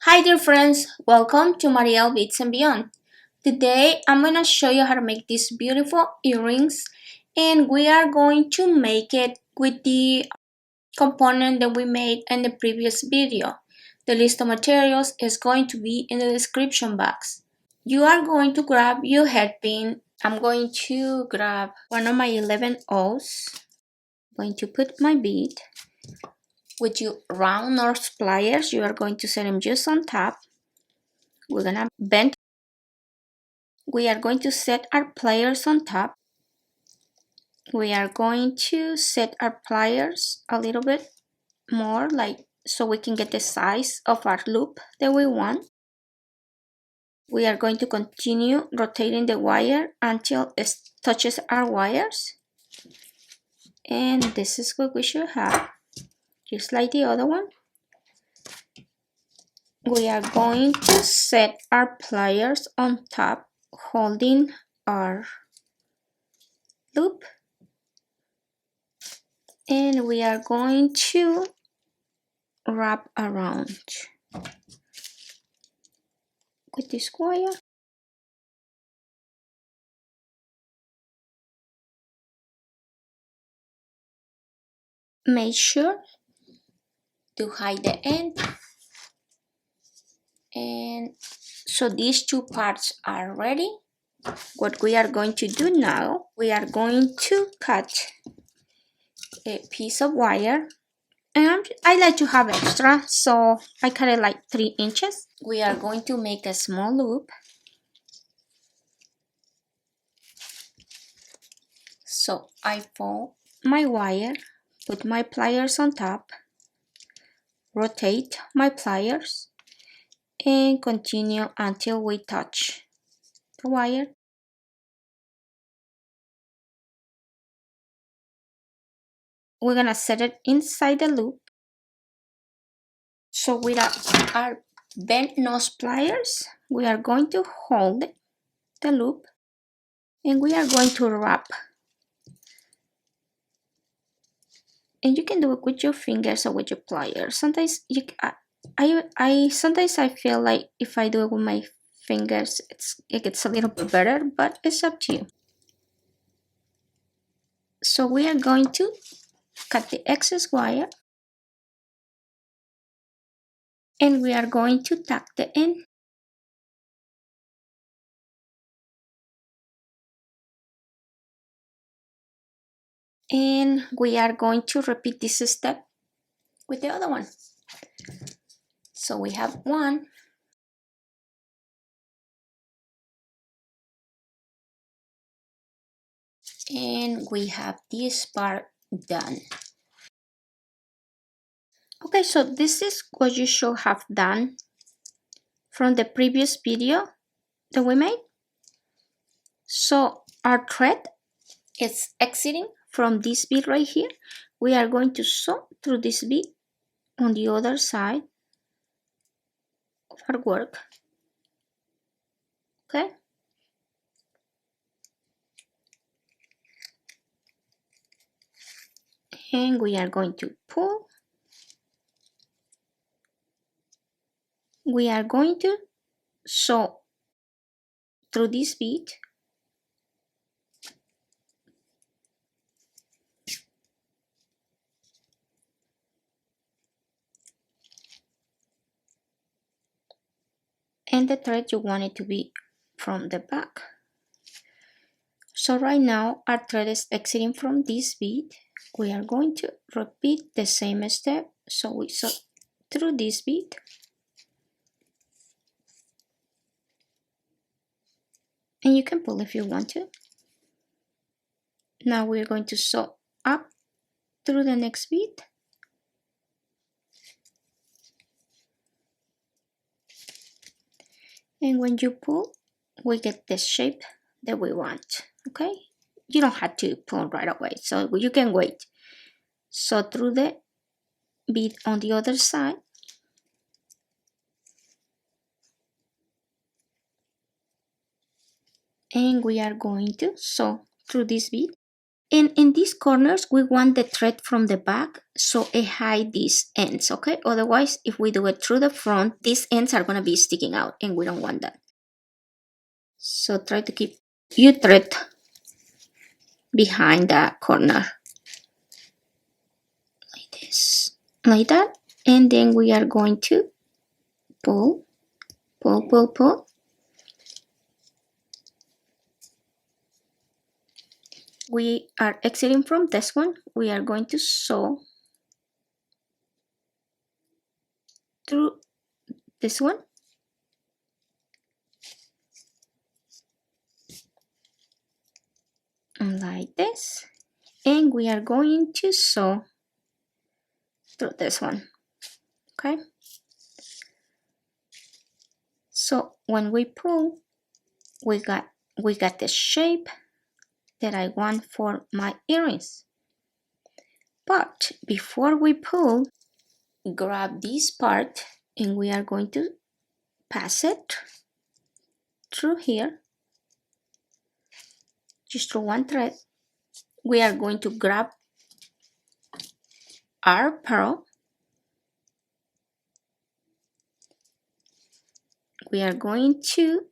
Hi dear friends, welcome to Mariel Beads and Beyond. Today I'm going to show you how to make these beautiful earrings, and we are going to make it with the component that we made in the previous video. The list of materials is going to be in the description box. You are going to grab your head pin. I'm going to grab one of my 11 O's. I'm going to put my bead. With your round nose pliers, you are going to set them just on top. We're gonna bend. We are going to set our pliers on top. We are going to set our pliers a little bit more, like so we can get the size of our loop that we want. We are going to continue rotating the wire until it touches our wires. And this is what we should have, just like the other one. We are going to set our pliers on top, holding our loop. And we are going to wrap around with this wire. Make sure to hide the end. And so these two parts are ready. What we are going to do now, we are going to cut a piece of wire. And I like to have extra, so I cut it like 3 inches. We are going to make a small loop. So I fold my wire, put my pliers on top, rotate my pliers, and continue until we touch the wire. We're gonna set it inside the loop. So with our bent nose pliers, we are going to hold the loop and we are going to wrap. And you can do it with your fingers or with your pliers. Sometimes sometimes I feel like if I do it with my fingers, it gets a little bit better, but it's up to you. So we are going to cut the excess wire and we are going to tuck the end. And we are going to repeat this step with the other one. So we have one, and we have this part done. Okay, so this is what you should have done from the previous video that we made. So our thread is exiting from this bead right here. We are going to sew through this bead on the other side of our work. Okay. And we are going to pull. We are going to sew through this bead. And the thread you want it to be from the back. So right now our thread is exiting from this bead. We are going to repeat the same step. So we sew through this bead. And you can pull if you want to. Now we're going to sew up through the next bead. And when you pull, we get the shape that we want, okay? You don't have to pull right away, so you can wait. So through the bead on the other side. And we are going to sew through this bead And in these corners, we want the thread from the back so it hides these ends, okay? Otherwise, if we do it through the front, these ends are gonna be sticking out and we don't want that. So try to keep your thread behind the corner. Like this, like that. And then we are going to pull, pull, pull, pull. We are exiting from this one. We are going to sew through this one. Like this. And we are going to sew through this one. Okay. So when we pull, we got the shape that I want for my earrings. But before we pull, grab this part and we are going to pass it through here, just through one thread. We are going to grab our pearl. We are going to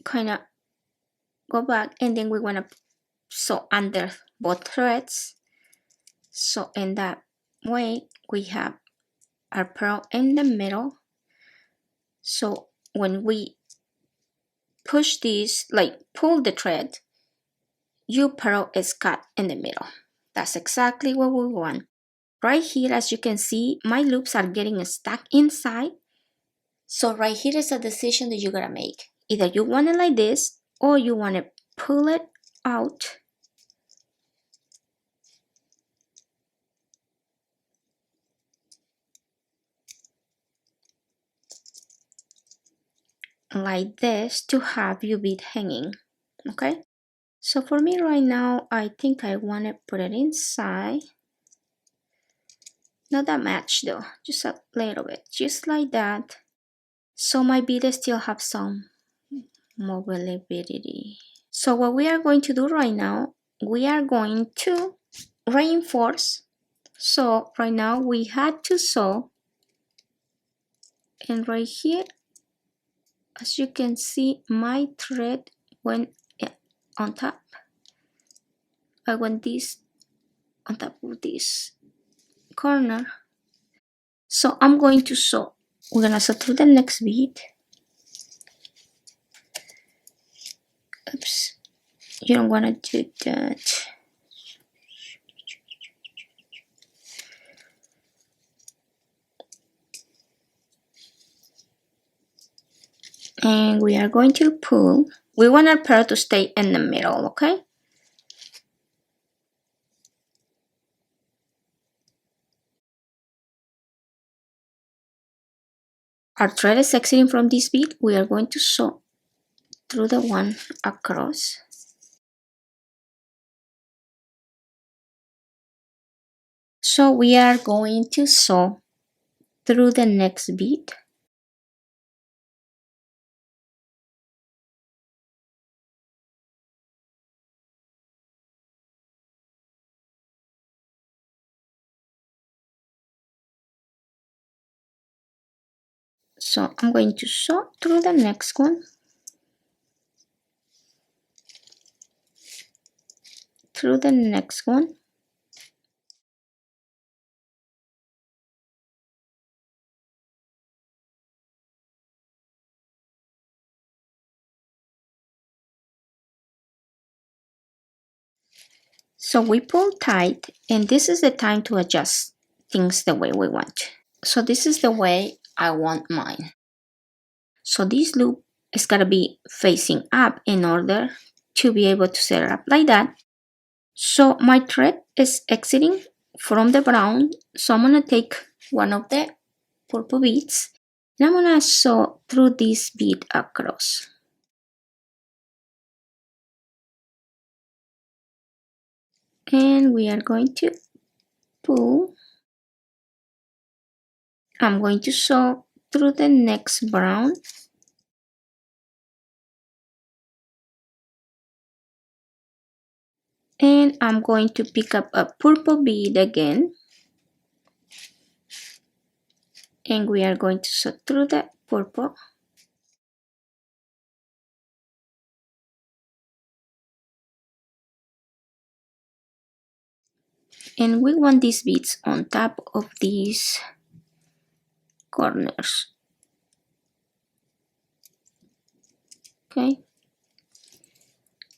kind of go back and then we want to sew under both threads. So in that way, we have our pearl in the middle. So when we push this, like pull the thread, your pearl is cut in the middle. That's exactly what we want. Right here, as you can see, my loops are getting stuck inside. So right here is a decision that you gotta make. Either you want it like this or you want to pull it out like this to have your bead hanging. Okay, so for me right now, I think I want to put it inside. Not that much though, just a little bit, just like that. So my bead still have some mobility. So what we are going to do right now, we are going to reinforce. So right now we had to sew, and right here, as you can see, my thread went on top. I want this on top of this corner. So I'm going to sew. We're gonna sew through the next bead. Oops, you don't wanna do that. And we are going to pull. We want our pearl to stay in the middle, okay? Our thread is exiting from this bead. We are going to sew through the one across. So we are going to sew through the next bead. So I'm going to sew through the next one, through the next one. So we pull tight, and this is the time to adjust things the way we want. So this is the way I want mine. So this loop is gotta be facing up in order to be able to set it up like that. So my thread is exiting from the brown. So I'm gonna take one of the purple beads and I'm gonna sew through this bead across. And we are going to pull. I'm going to sew through the next brown. And I'm going to pick up a purple bead again, and we are going to sew through the purple. And we want these beads on top of these corners. Okay,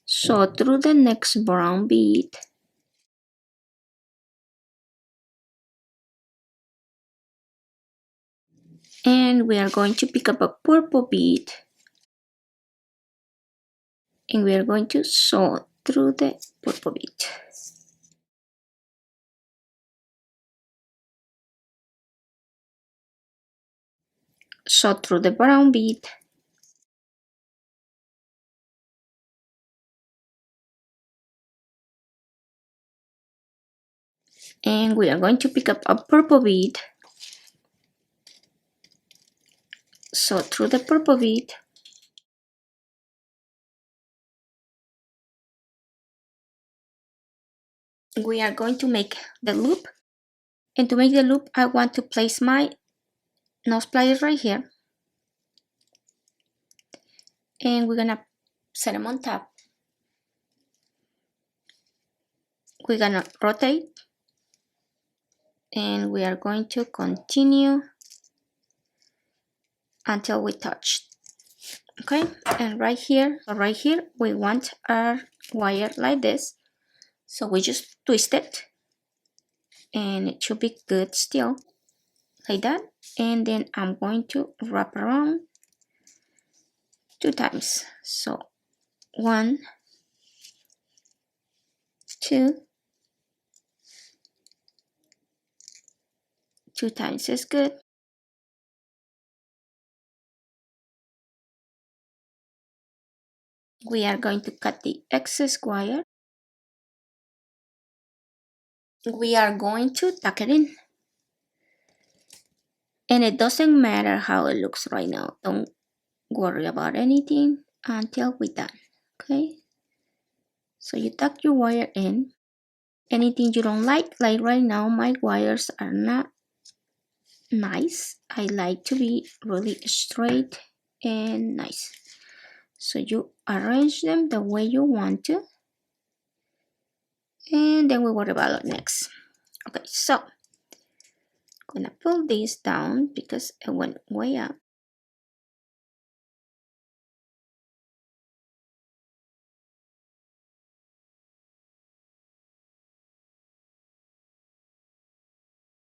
so through the next brown bead, and we are going to pick up a purple bead, and we are going to sew through the purple bead. Sew through the brown bead, and we are going to pick up a purple bead, sew through the purple bead, we are going to make the loop. And to make the loop, I want to place my nose pliers right here, and we're gonna set them on top. We're gonna rotate, and we are going to continue until we touch. Okay, and right here we want our wire like this, so we just twist it, and it should be good still like that. And then I'm going to wrap around 2 times. So 1, 2, 2 times is good. We are going to cut the excess wire. We are going to tuck it in. And it doesn't matter how it looks right now. Don't worry about anything until we're done. Okay? So you tuck your wire in. Anything you don't like right now, my wires are not nice. I like to be really straight and nice. So you arrange them the way you want to. And then we worry about it next. Okay, so I'm gonna pull this down because it went way up.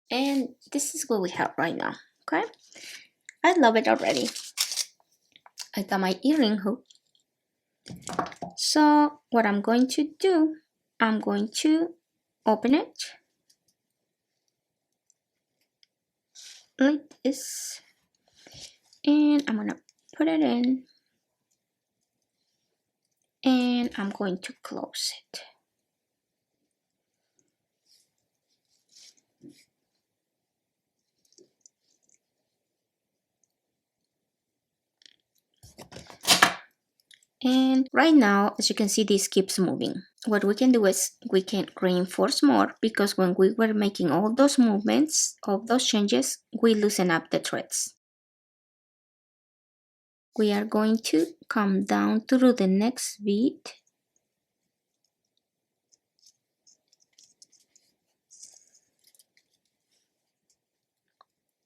And this is what we have right now. Okay, I love it already. I got my earring hook. So what I'm going to do, I'm going to open it like this, and I'm gonna put it in, and I'm going to close it. And right now, as you can see, this keeps moving. What we can do is we can reinforce more, because when we were making all those movements, all those changes, we loosen up the threads. We are going to come down through the next bead.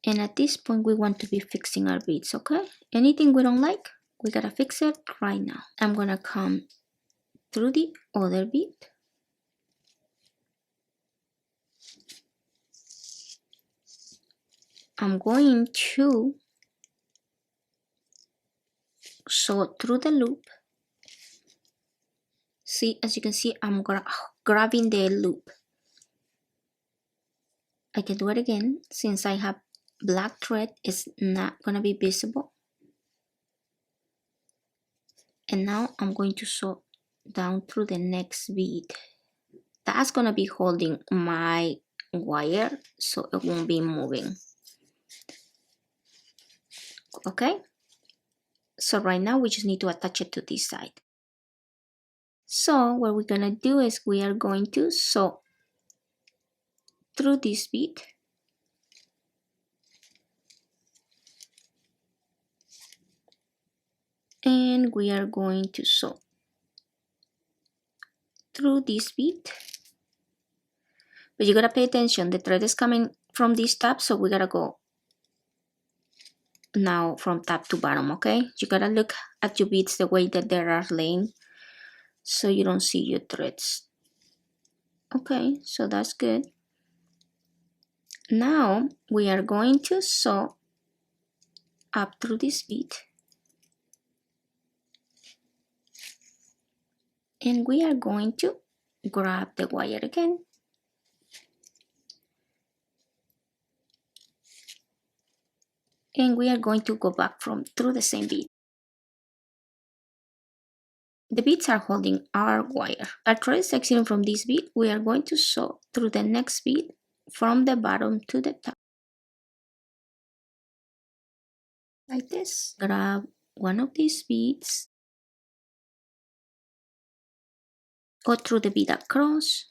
And at this point, we want to be fixing our beads, okay? Anything we don't like, we gotta fix it right now. I'm gonna come through the other bead. I'm going to sew through the loop. See, as you can see, I'm grabbing the loop. I can do it again. Since I have black thread, it's not gonna be visible. And now I'm going to sew down through the next bead. That's gonna be holding my wire, so it won't be moving. Okay, so right now we just need to attach it to this side. So what we're gonna do is we are going to sew through this bead, and we are going to sew through this bead. But you gotta pay attention, the thread is coming from this top, so we gotta go now from top to bottom, okay? You gotta look at your beads the way that they are laying so you don't see your threads. Okay, so that's good. Now we are going to sew up through this bead, and we are going to grab the wire again, and we are going to go back from through the same bead. The beads are holding our wire. Our thread is exiting from this bead. We are going to sew through the next bead from the bottom to the top, like this. Grab one of these beads, go through the bead across,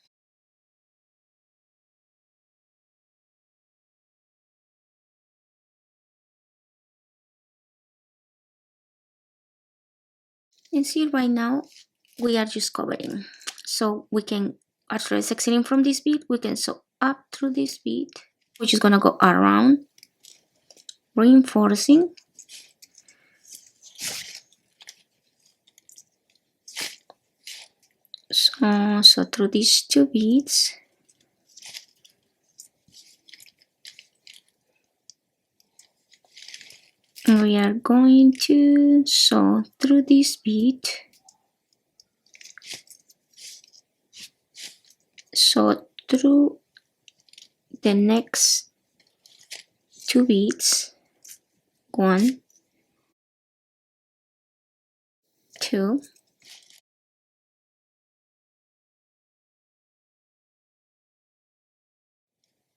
and see right now we are just covering, so we can, our thread is exiting from this bead, we can sew up through this bead, which is gonna go around, reinforcing, so through these two beads, we are going to sew through this bead, sew through the next two beads, 1, 2,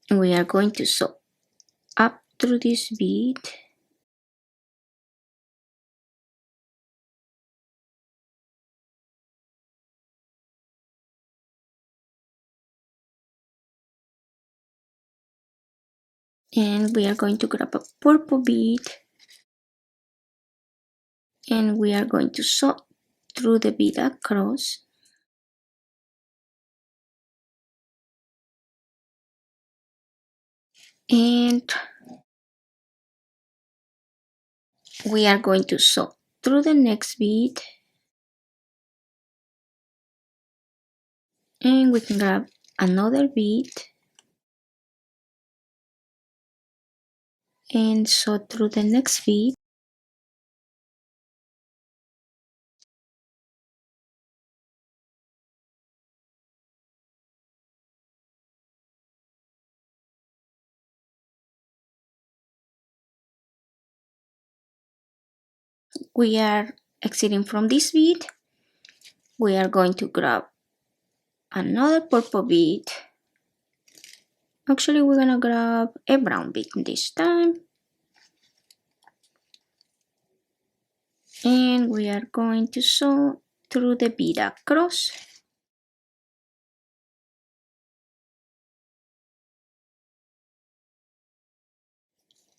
and we are going to sew up through this bead, and we are going to grab a purple bead, and we are going to sew through the bead across, and we are going to sew through the next bead, and we can grab another bead and sew through the next bead, we are exiting from this bead, we are going to grab another purple bead, actually we're gonna grab a brown bead this time, and we are going to sew through the bead across,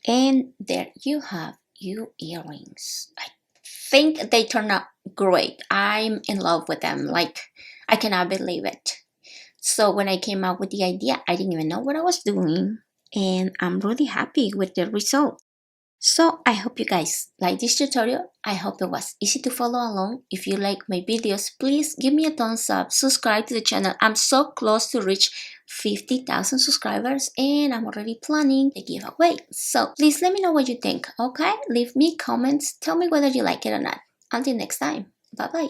and there you have your earrings. I think they turned out great. I'm in love with them, like I cannot believe it. So when I came up with the idea, I didn't even know what I was doing, and I'm really happy with the result. So I hope you guys like this tutorial. I hope it was easy to follow along. If you like my videos, please give me a thumbs up, subscribe to the channel. I'm so close to reach 50,000 subscribers, and I'm already planning the giveaway. So please let me know what you think, okay? Leave me comments, tell me whether you like it or not. Until next time, bye bye.